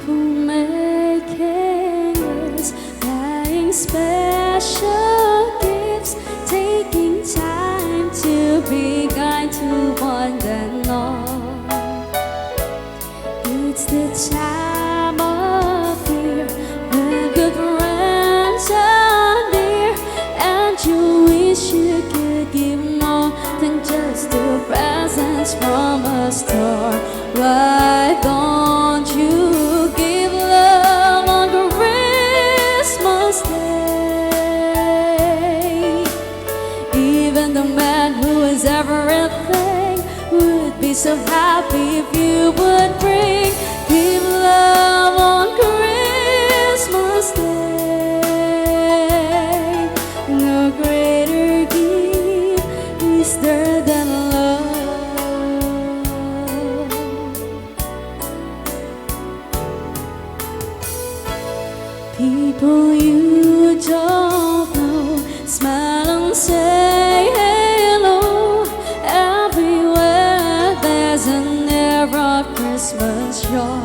People making us, buying special gifts, taking time to be kind to one and all. It's the time of year when good friends are near, and you wish you could give more than just the presents from a store. Why don't you give love on Christmas Day? Even the man who is everything would be so happy if you would bring give love on Christmas Day. No greater gift is there than love. People you don't know smile and say hello. Everywhere there's an air of Christmas joy.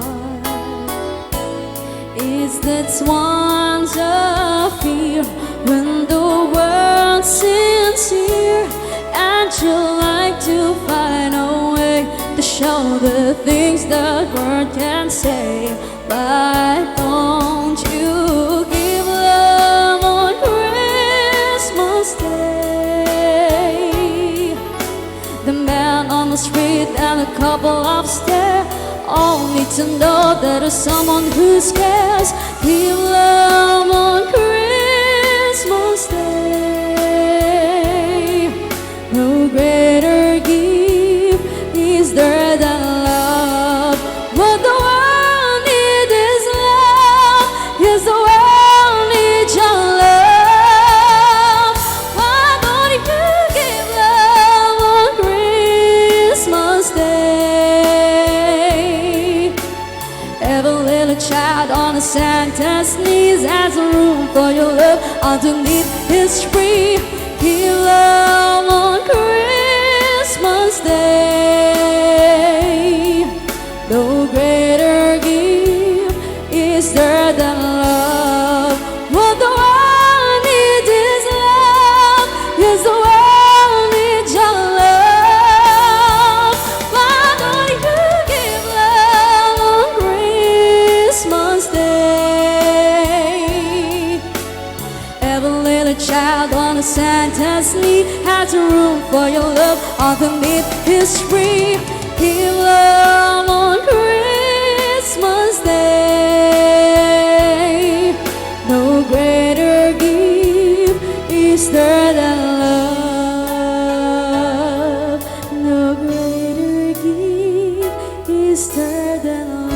It's that wonderful fear when the world's sincere, and you like to find a way to show the things that word can say. Why don't you give love on Christmas Day? The man on the street and a couple upstairs all need to know that there's someone who cares. Give love on Christmas Day. No greater gift is there than love. What the world needs is love. Yes, the world needs your love. Why don't you give love on Christmas Day? Every little child on a Santa's knees has a room for your love underneath his tree. Give love on Christmas Day. No greater gift is there than love. What the world needs is love. Yes, the world needs your love. Why don't you give love on Christmas Day? Every little child on a Santa's knee has a room for your love underneath his tree. Give love on Christmas Day. No greater gift is there than love. No greater gift is there than love.